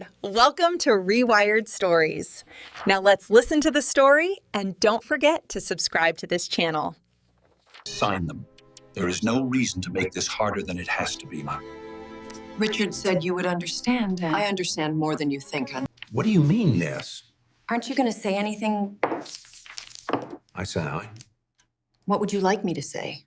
Ashford. Welcome to Rewired Stories. Now let's listen to the story and don't forget to subscribe to this channel. Sign them. There is no reason to make this harder than it has to be, Ma. Richard said you would understand. I understand more than you think, hon. What do you mean, yes? Aren't you going to say anything? I say. What would you like me to say?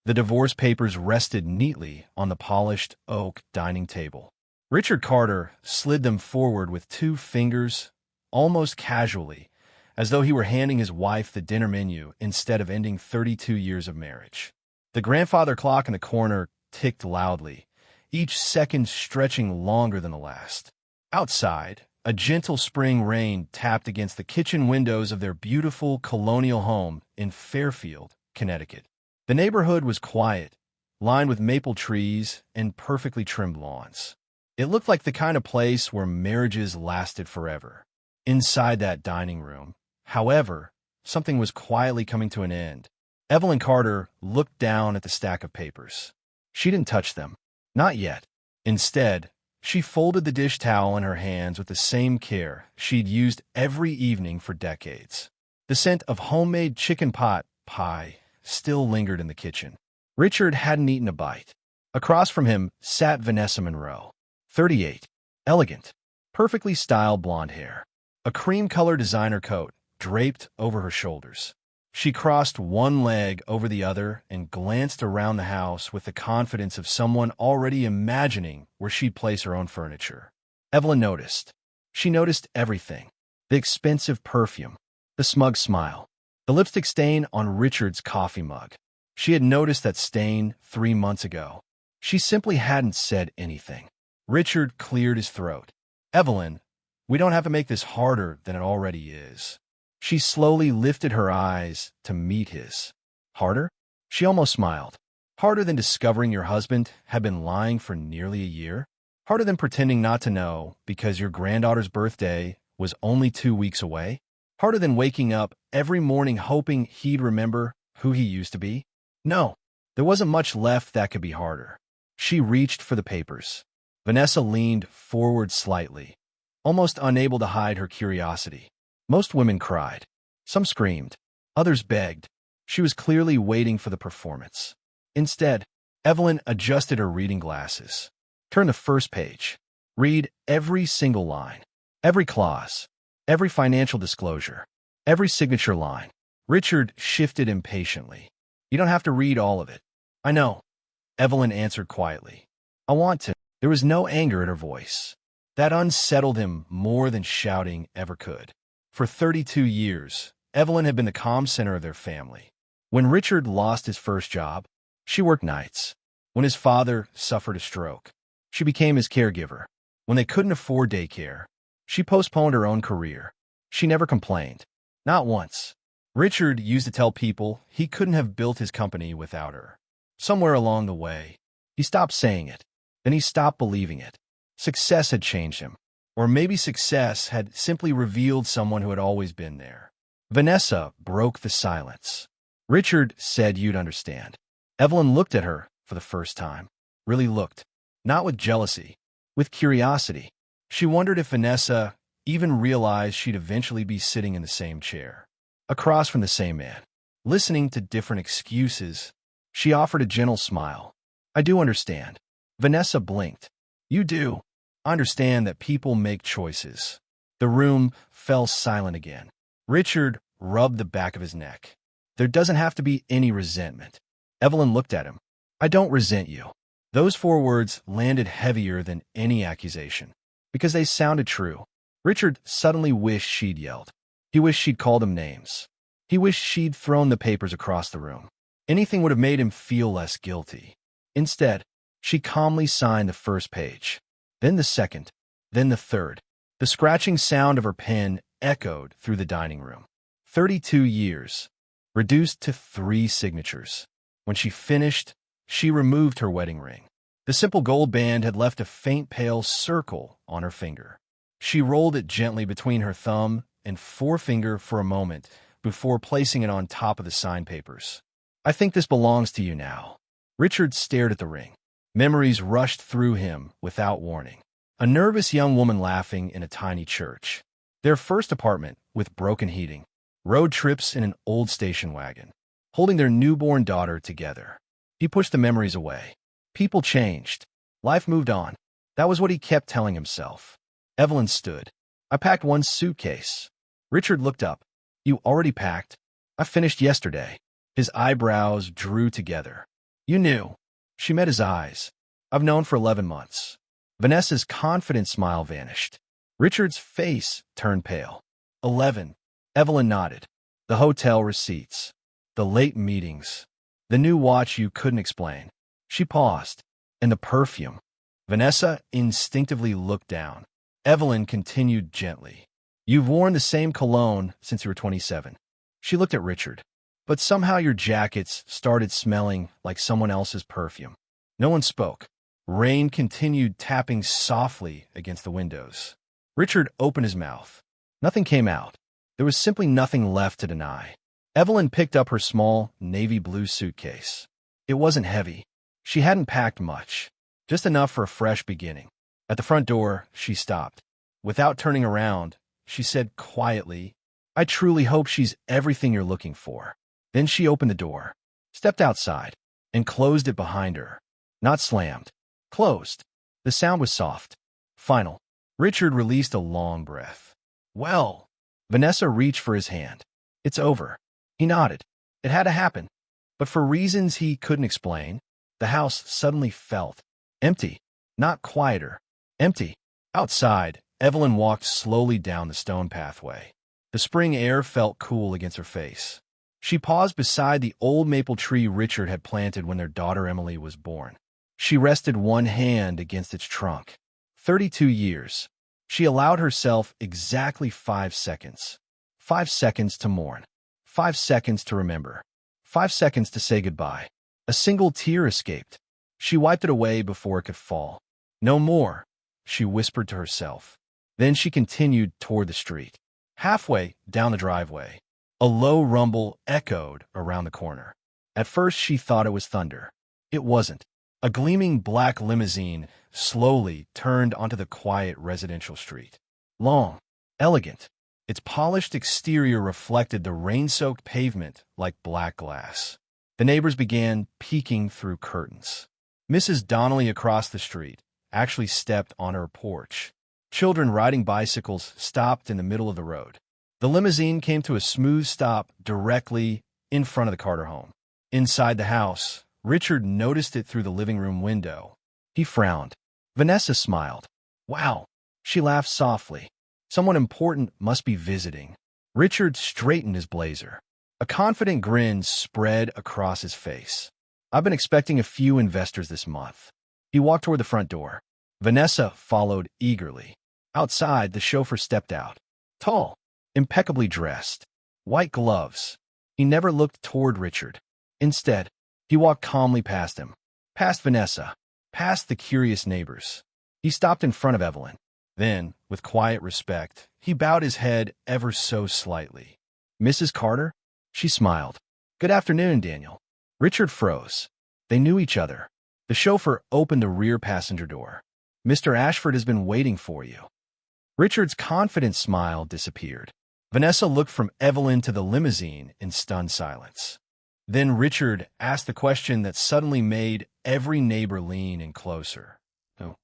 The divorce papers rested neatly on the polished oak dining table. Richard Carter slid them forward with 2 fingers, almost casually, as though he were handing his wife the dinner menu instead of ending 32 years of marriage. The grandfather clock in the corner ticked loudly, each second stretching longer than the last. Outside, a gentle spring rain tapped against the kitchen windows of their beautiful colonial home in Fairfield, Connecticut. The neighborhood was quiet, lined with maple trees and perfectly trimmed lawns. It looked like the kind of place where marriages lasted forever. Inside that dining room, however, something was quietly coming to an end. Evelyn Carter looked down at the stack of papers. She didn't touch them. Not yet. Instead, she folded the dish towel in her hands with the same care she'd used every evening for decades. The scent of homemade chicken pot pie still lingered in the kitchen. Richard hadn't eaten a bite. Across from him sat Vanessa Monroe, 38, elegant, perfectly styled blonde hair, a cream-colored designer coat draped over her shoulders. She crossed one leg over the other and glanced around the house with the confidence of someone already imagining where she'd place her own furniture. Evelyn noticed. She noticed everything. The expensive perfume, the smug smile, the lipstick stain on Richard's coffee mug. She had noticed that stain 3 months ago. She simply hadn't said anything. Richard cleared his throat. Evelyn, we don't have to make this harder than it already is. She slowly lifted her eyes to meet his. Harder? She almost smiled. Harder than discovering your husband had been lying for nearly a year? Harder than pretending not to know because your granddaughter's birthday was only 2 weeks away? Harder than waking up every morning hoping he'd remember who he used to be? No, there wasn't much left that could be harder. She reached for the papers. Vanessa leaned forward slightly, almost unable to hide her curiosity. Most women cried. Some screamed. Others begged. She was clearly waiting for the performance. Instead, Evelyn adjusted her reading glasses. Turn the first page. Read every single line, every clause, every financial disclosure, every signature line. Richard shifted impatiently. You don't have to read all of it. I know, Evelyn answered quietly. I want to. There was no anger in her voice. That unsettled him more than shouting ever could. For 32 years, Evelyn had been the calm center of their family. When Richard lost his first job, she worked nights. When his father suffered a stroke, she became his caregiver. When they couldn't afford daycare, she postponed her own career. She never complained. Not once. Richard used to tell people he couldn't have built his company without her. Somewhere along the way, he stopped saying it. Then he stopped believing it. Success had changed him. Or maybe success had simply revealed someone who had always been there. Vanessa broke the silence. Richard said you'd understand. Evelyn looked at her for the first time. Really looked. Not with jealousy, with curiosity. She wondered if Vanessa even realized she'd eventually be sitting in the same chair, across from the same man, listening to different excuses. She offered a gentle smile. I do understand. Vanessa blinked. You do. I understand that people make choices. The room fell silent again. Richard rubbed the back of his neck. There doesn't have to be any resentment. Evelyn looked at him. I don't resent you. Those 4 words landed heavier than any accusation, because they sounded true. Richard suddenly wished she'd yelled. He wished she'd called him names. He wished she'd thrown the papers across the room. Anything would have made him feel less guilty. Instead, she calmly signed the first page, then the second, then the third. The scratching sound of her pen echoed through the dining room. 32 years, reduced to 3 signatures. When she finished, she removed her wedding ring. The simple gold band had left a faint pale circle on her finger. She rolled it gently between her thumb and forefinger for a moment before placing it on top of the signed papers. I think this belongs to you now. Richard stared at the ring. Memories rushed through him without warning. A nervous young woman laughing in a tiny church. Their first apartment with broken heating. Road trips in an old station wagon. Holding their newborn daughter together. He pushed the memories away. People changed. Life moved on. That was what he kept telling himself. Evelyn stood. I packed one suitcase. Richard looked up. You already packed? I finished yesterday. His eyebrows drew together. You knew. She met his eyes. I've known for 11 months. Vanessa's confident smile vanished. Richard's face turned pale. 11. Evelyn nodded. The hotel receipts. The late meetings. The new watch you couldn't explain. She paused. And the perfume. Vanessa instinctively looked down. Evelyn continued gently. You've worn the same cologne since you were 27. She looked at Richard. But somehow your jackets started smelling like someone else's perfume. No one spoke. Rain continued tapping softly against the windows. Richard opened his mouth. Nothing came out. There was simply nothing left to deny. Evelyn picked up her small navy blue suitcase. It wasn't heavy. She hadn't packed much. Just enough for a fresh beginning. At the front door, she stopped. Without turning around, she said quietly, I truly hope she's everything you're looking for. Then she opened the door, stepped outside, and closed it behind her. Not slammed. Closed. The sound was soft. Final. Richard released a long breath. Well. Vanessa reached for his hand. It's over. He nodded. It had to happen. But for reasons he couldn't explain, the house suddenly felt empty. Not quieter. Empty. Outside, Evelyn walked slowly down the stone pathway. The spring air felt cool against her face. She paused beside the old maple tree Richard had planted when their daughter Emily was born. She rested one hand against its trunk. 32 years. She allowed herself exactly 5 seconds. 5 seconds to mourn. 5 seconds to remember. 5 seconds to say goodbye. A single tear escaped. She wiped it away before it could fall. No more, she whispered to herself. Then she continued toward the street. Halfway down the driveway, a low rumble echoed around the corner. At first she thought it was thunder. It wasn't. A gleaming black limousine slowly turned onto the quiet residential street. Long, elegant. Its polished exterior reflected the rain-soaked pavement like black glass. The neighbors began peeking through curtains. Mrs. Donnelly across the street actually stepped on her porch. Children riding bicycles stopped in the middle of the road. The limousine came to a smooth stop directly in front of the Carter home. Inside the house, Richard noticed it through the living room window. He frowned. Vanessa smiled. Wow. She laughed softly. Someone important must be visiting. Richard straightened his blazer. A confident grin spread across his face. I've been expecting a few investors this month. He walked toward the front door. Vanessa followed eagerly. Outside, the chauffeur stepped out. Tall, impeccably dressed. White gloves. He never looked toward Richard. Instead, he walked calmly past him. Past Vanessa. Past the curious neighbors. He stopped in front of Evelyn. Then, with quiet respect, he bowed his head ever so slightly. Mrs. Carter? She smiled. Good afternoon, Daniel. Richard froze. They knew each other. The chauffeur opened the rear passenger door. Mr. Ashford has been waiting for you. Richard's confident smile disappeared. Vanessa looked from Evelyn to the limousine in stunned silence. Then Richard asked the question that suddenly made every neighbor lean in closer. Oh,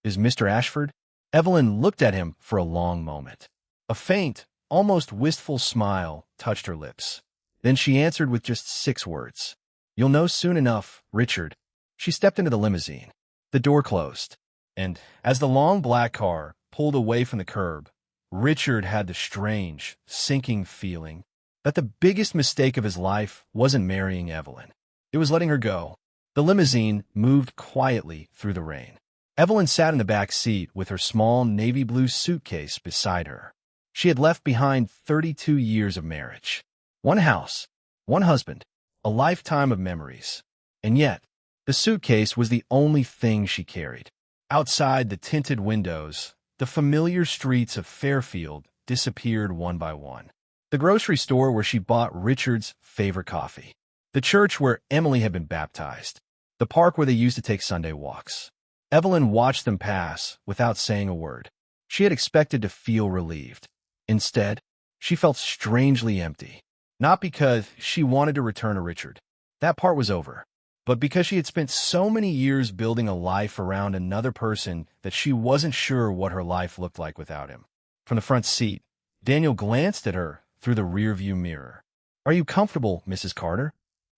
is Mr. Ashford? Evelyn looked at him for a long moment. A faint, almost wistful smile touched her lips. Then she answered with just 6 words. You'll know soon enough, Richard. She stepped into the limousine. The door closed. And as the long black car pulled away from the curb, Richard had the strange, sinking feeling that the biggest mistake of his life wasn't marrying Evelyn. It was letting her go. The limousine moved quietly through the rain. Evelyn sat in the back seat with her small navy blue suitcase beside her. She had left behind 32 years of marriage. One house, one husband, a lifetime of memories. And yet, the suitcase was the only thing she carried. Outside the tinted windows, the familiar streets of Fairfield disappeared one by one. The grocery store where she bought Richard's favorite coffee. The church where Emily had been baptized. The park where they used to take Sunday walks. Evelyn watched them pass without saying a word. She had expected to feel relieved. Instead, she felt strangely empty. Not because she wanted to return to Richard. That part was over. But because she had spent so many years building a life around another person that she wasn't sure what her life looked like without him. From the front seat, Daniel glanced at her through the rearview mirror. "Are you comfortable, Mrs. Carter?"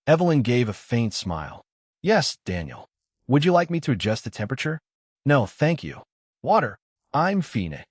Evelyn gave a faint smile. "Yes, Daniel. Would you like me to adjust the temperature?" "No, thank you." "Water. I'm fine."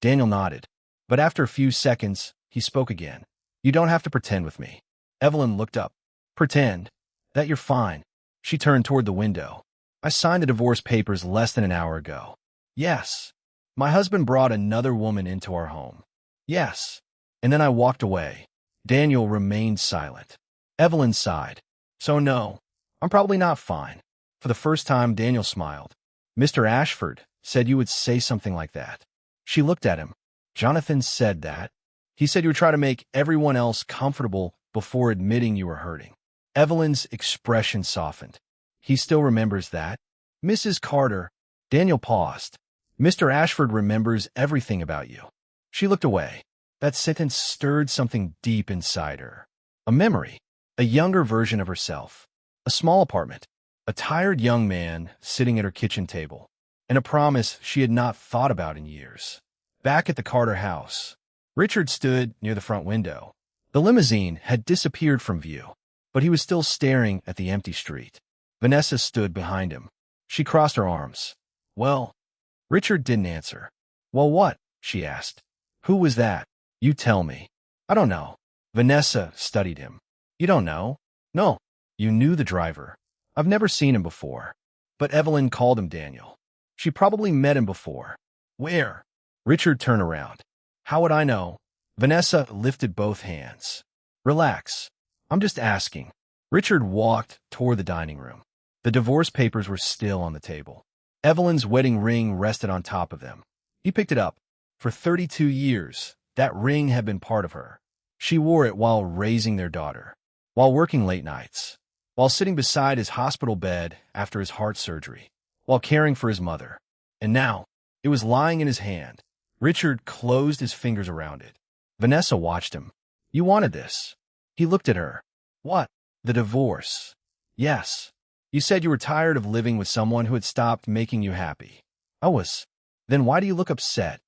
Daniel nodded. But after a few seconds, he spoke again. "You don't have to pretend with me." Evelyn looked up. "Pretend? That you're fine." She turned toward the window. "I signed the divorce papers less than an hour ago." "Yes." "My husband brought another woman into our home." "Yes." And then I walked away. Daniel remained silent. Evelyn sighed. "So no, I'm probably not fine." For the first time, Daniel smiled. "Mr. Ashford said you would say something like that." She looked at him. "Jonathan said that. He said you would try to make everyone else comfortable before admitting you were hurting." Evelyn's expression softened. "He still remembers that?" "Mrs. Carter." Daniel paused. "Mr. Ashford remembers everything about you." She looked away. That sentence stirred something deep inside her. A memory. A younger version of herself. A small apartment. A tired young man sitting at her kitchen table. And a promise she had not thought about in years. Back at the Carter house, Richard stood near the front window. The limousine had disappeared from view, but he was still staring at the empty street. Vanessa stood behind him. She crossed her arms. "Well?" Richard didn't answer. "Well, what?" she asked. "Who was that?" "You tell me." "I don't know." Vanessa studied him. "You don't know?" "No." "You knew the driver." "I've never seen him before." But Evelyn called him Daniel. "She probably met him before." "Where?" Richard turned around. "How would I know?" Vanessa lifted both hands. "Relax. I'm just asking." Richard walked toward the dining room. The divorce papers were still on the table. Evelyn's wedding ring rested on top of them. He picked it up. For 32 years, that ring had been part of her. She wore it while raising their daughter, while working late nights, while sitting beside his hospital bed after his heart surgery, while caring for his mother. And now, it was lying in his hand. Richard closed his fingers around it. Vanessa watched him. "You wanted this." He looked at her. "What?" "The divorce." "Yes. You said you were tired of living with someone who had stopped making you happy." "I was." "Then why do you look upset?"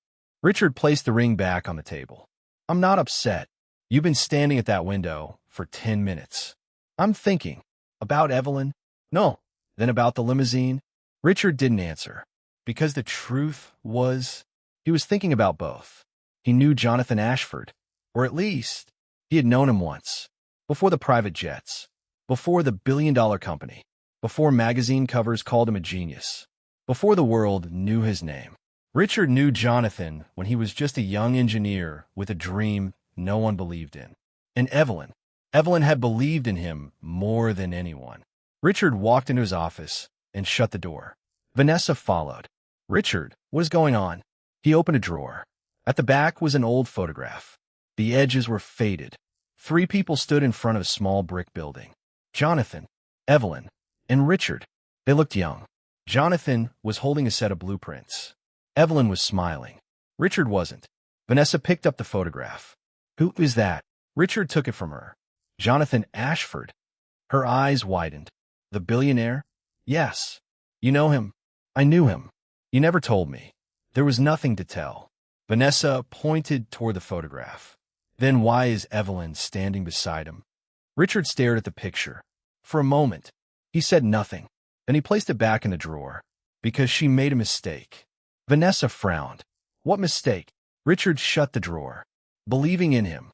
Richard placed the ring back on the table. "I'm not upset. You've been standing at that window for 10 minutes. I'm thinking. About Evelyn?" "No." "Then about the limousine?" Richard didn't answer. Because the truth was, he was thinking about both. He knew Jonathan Ashford, or at least, he had known him once. Before the private jets. Before the billion-dollar company. Before magazine covers called him a genius. Before the world knew his name. Richard knew Jonathan when he was just a young engineer with a dream no one believed in. And Evelyn. Evelyn had believed in him more than anyone. Richard walked into his office and shut the door. Vanessa followed. "Richard, what is going on?" He opened a drawer. At the back was an old photograph. The edges were faded. 3 people stood in front of a small brick building. Jonathan, Evelyn, and Richard. They looked young. Jonathan was holding a set of blueprints. Evelyn was smiling. Richard wasn't. Vanessa picked up the photograph. "Who is that?" Richard took it from her. "Jonathan Ashford." Her eyes widened. "The billionaire?" "Yes." "You know him?" "I knew him. You never told me." There was nothing to tell. Vanessa pointed toward the photograph. "Then why is Evelyn standing beside him?" Richard stared at the picture. For a moment, he said nothing. Then he placed it back in the drawer. "Because she made a mistake." Vanessa frowned. "What mistake?" Richard shut the drawer, believing in him.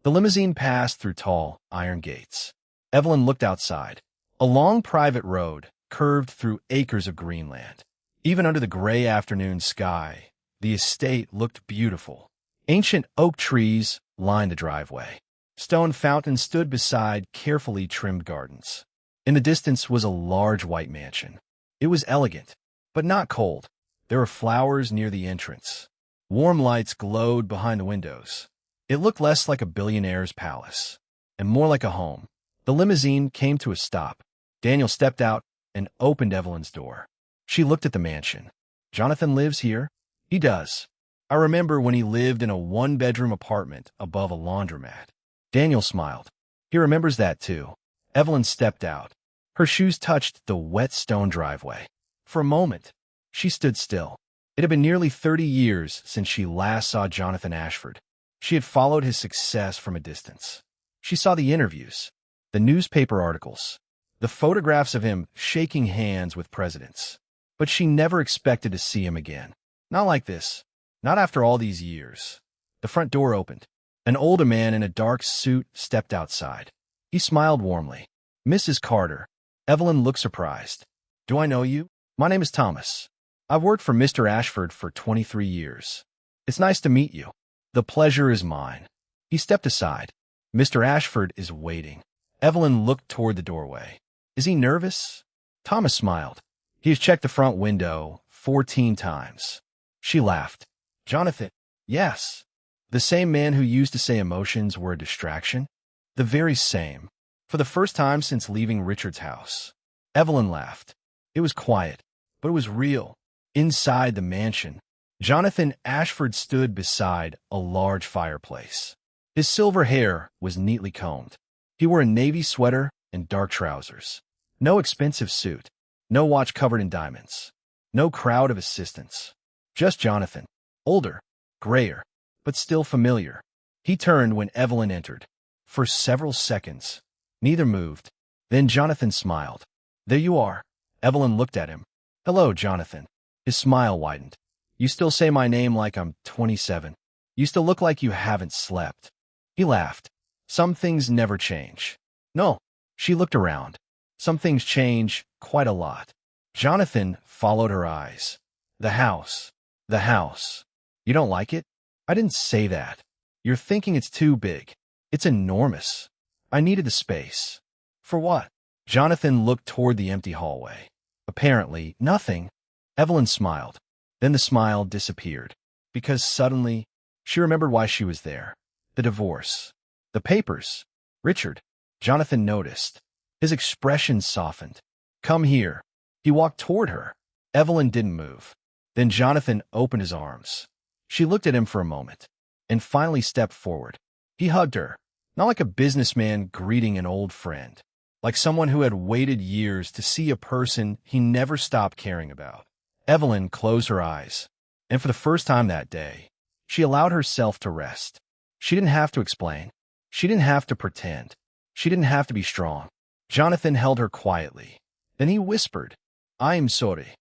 The limousine passed through tall, iron gates. Evelyn looked outside. A long private road curved through acres of greenland. Even under the gray afternoon sky, the estate looked beautiful. Ancient oak trees lined the driveway. Stone fountains stood beside carefully trimmed gardens. In the distance was a large white mansion. It was elegant, but not cold. There were flowers near the entrance. Warm lights glowed behind the windows. It looked less like a billionaire's palace, and more like a home. The limousine came to a stop. Daniel stepped out and opened Evelyn's door. She looked at the mansion. Jonathan lives here? He does. I remember when he lived in a one-bedroom apartment above a laundromat. Daniel smiled. He remembers that too. Evelyn stepped out. Her shoes touched the wet stone driveway. For a moment, she stood still. It had been nearly 30 years since she last saw Jonathan Ashford. She had followed his success from a distance. She saw the interviews, the newspaper articles, the photographs of him shaking hands with presidents. But she never expected to see him again. Not like this. Not after all these years. The front door opened. An older man in a dark suit stepped outside. He smiled warmly. Mrs. Carter. Evelyn looked surprised. Do I know you? My name is Thomas. I've worked for Mr. Ashford for 23 years. It's nice to meet you. The pleasure is mine. He stepped aside. Mr. Ashford is waiting. Evelyn looked toward the doorway. Is he nervous? Thomas smiled. He has checked the front window 14 times. She laughed. Jonathan? Yes. The same man who used to say emotions were a distraction? The very same. For the first time since leaving Richard's house. Evelyn laughed. It was quiet, but it was real. Inside the mansion, Jonathan Ashford stood beside a large fireplace. His silver hair was neatly combed. He wore a navy sweater and dark trousers. No expensive suit. No watch covered in diamonds. No crowd of assistants. Just Jonathan. Older, grayer, but still familiar. He turned when Evelyn entered. For several seconds, neither moved. Then Jonathan smiled. There you are. Evelyn looked at him. Hello, Jonathan. His smile widened. You still say my name like I'm 27. You still look like you haven't slept. He laughed. Some things never change. No. She looked around. Some things change quite a lot. Jonathan followed her eyes. The house. The house. You don't like it? I didn't say that. You're thinking it's too big. It's enormous. I needed the space. For what? Jonathan looked toward the empty hallway. Apparently, nothing. Evelyn smiled. Then the smile disappeared. Because suddenly, she remembered why she was there. The divorce. The papers. Richard. Jonathan noticed. His expression softened. Come here. He walked toward her. Evelyn didn't move. Then Jonathan opened his arms. She looked at him for a moment, and finally stepped forward. He hugged her, not like a businessman greeting an old friend, like someone who had waited years to see a person he never stopped caring about. Evelyn closed her eyes, and for the first time that day, she allowed herself to rest. She didn't have to explain. She didn't have to pretend. She didn't have to be strong. Jonathan held her quietly. Then he whispered, I'm sorry.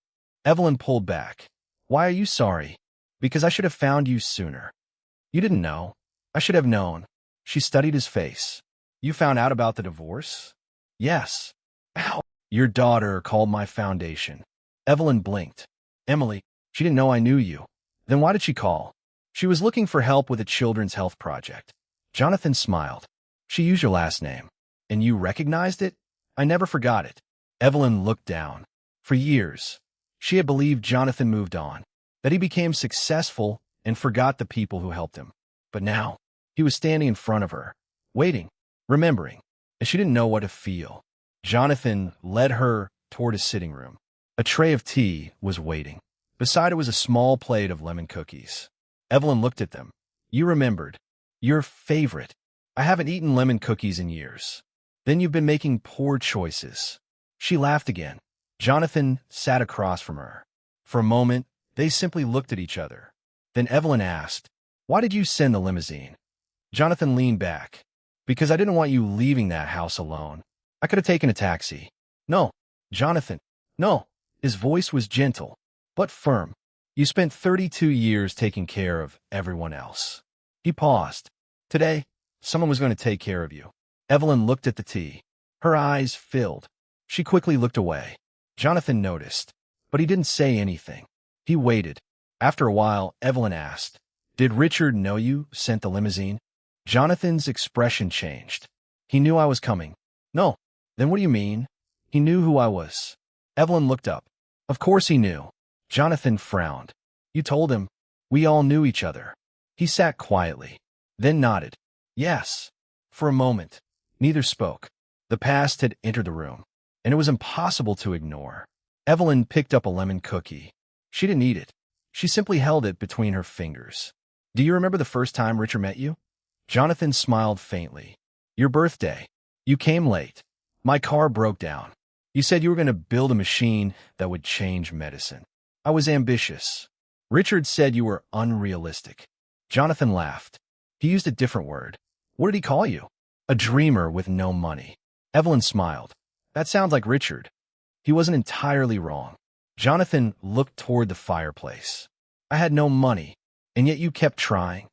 Evelyn pulled back. Why are you sorry? Because I should have found you sooner. You didn't know. I should have known. She studied his face. You found out about the divorce? Yes. Ow. Your daughter called my foundation. Evelyn blinked. Emily, she didn't know I knew you. Then why did she call? She was looking for help with a children's health project. Jonathan smiled. She used your last name. And you recognized it? I never forgot it. Evelyn looked down. For years, she had believed Jonathan moved on, that he became successful and forgot the people who helped him. But now, he was standing in front of her, waiting, remembering, and she didn't know what to feel. Jonathan led her toward his sitting room. A tray of tea was waiting. Beside it was a small plate of lemon cookies. Evelyn looked at them. You remembered. Your favorite. I haven't eaten lemon cookies in years. Then you've been making poor choices. She laughed again. Jonathan sat across from her. For a moment, they simply looked at each other. Then Evelyn asked, why did you send the limousine? Jonathan leaned back. Because I didn't want you leaving that house alone. I could have taken a taxi. No, Jonathan, no. His voice was gentle, but firm. You spent 32 years taking care of everyone else. He paused. Today, someone was going to take care of you. Evelyn looked at the tea. Her eyes filled. She quickly looked away. Jonathan noticed, but he didn't say anything. He waited. After a while, Evelyn asked, did Richard know you sent the limousine? Jonathan's expression changed. He knew I was coming. No. Then what do you mean? He knew who I was. Evelyn looked up. Of course he knew. Jonathan frowned. You told him. We all knew each other. He sat quietly, then nodded. Yes. For a moment, neither spoke. The past had entered the room, and it was impossible to ignore. Evelyn picked up a lemon cookie. She didn't eat it. She simply held it between her fingers. Do you remember the first time Richard met you? Jonathan smiled faintly. Your birthday. You came late. My car broke down. You said you were going to build a machine that would change medicine. I was ambitious. Richard said you were unrealistic. Jonathan laughed. He used a different word. What did he call you? A dreamer with no money. Evelyn smiled. That sounds like Richard. He wasn't entirely wrong. Jonathan looked toward the fireplace. I had no money, and yet you kept trying.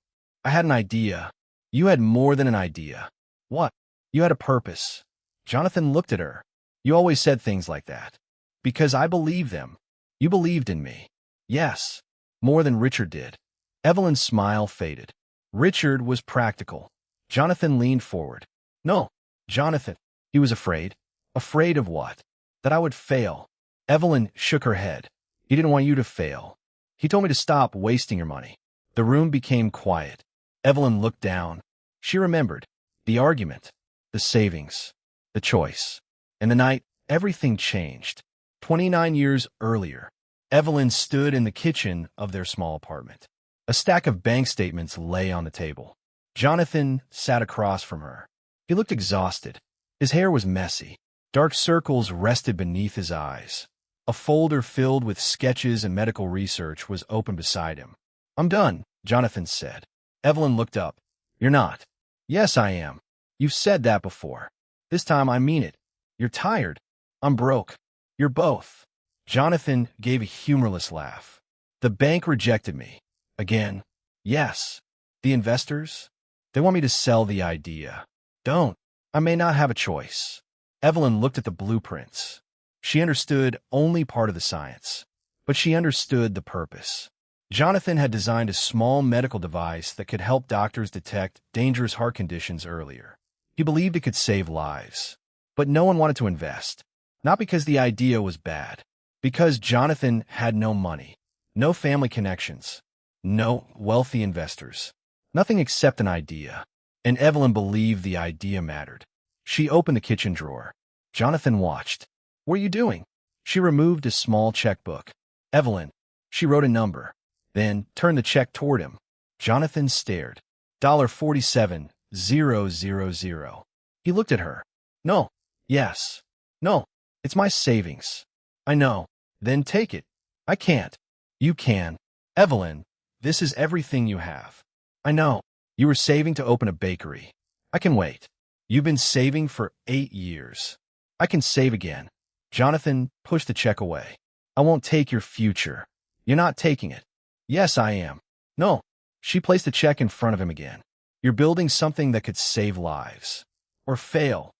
I had an idea. You had more than an idea. What? You had a purpose. Jonathan looked at her. You always said things like that. Because I believed them. You believed in me. Yes, more than Richard did. Evelyn's smile faded. Richard was practical. Jonathan leaned forward. No, Jonathan. He was afraid. Afraid of what? That I would fail. Evelyn shook her head. He didn't want you to fail. He told me to stop wasting your money. The room became quiet. Evelyn looked down. She remembered. The argument. The savings. The choice. In the night, everything changed. 29 years earlier, Evelyn stood in the kitchen of their small apartment. A stack of bank statements lay on the table. Jonathan sat across from her. He looked exhausted. His hair was messy. Dark circles rested beneath his eyes. A folder filled with sketches and medical research was open beside him. I'm done, Jonathan said. Evelyn looked up. You're not. Yes, I am. You've said that before. This time I mean it. You're tired. I'm broke. You're both. Jonathan gave a humorless laugh. The bank rejected me. Again. Yes. The investors? They want me to sell the idea. Don't. I may not have a choice. Evelyn looked at the blueprints. She understood only part of the science, but she understood the purpose. Jonathan had designed a small medical device that could help doctors detect dangerous heart conditions earlier. He believed it could save lives. But no one wanted to invest. Not because the idea was bad. Because Jonathan had no money, no family connections, no wealthy investors. Nothing except an idea. And Evelyn believed the idea mattered. She opened the kitchen drawer. Jonathan watched. What are you doing? She removed a small checkbook. Evelyn. She wrote a number, then turned the check toward him. Jonathan stared. $47,000. He looked at her. No. Yes. No. It's my savings. I know. Then take it. I can't. You can. Evelyn, this is everything you have. I know. You were saving to open a bakery. I can wait. You've been saving for 8 years. I can save again. Jonathan pushed the check away. I won't take your future. You're not taking it. Yes, I am. No. She placed the check in front of him again. You're building something that could save lives. Or fail.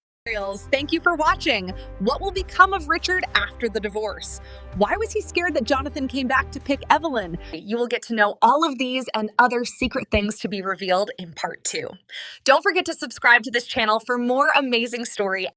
Thank you for watching. What will become of Richard after the divorce? Why was he scared that Jonathan came back to pick Evelyn? You will get to know all of these and other secret things to be revealed in part 2. Don't forget to subscribe to this channel for more amazing story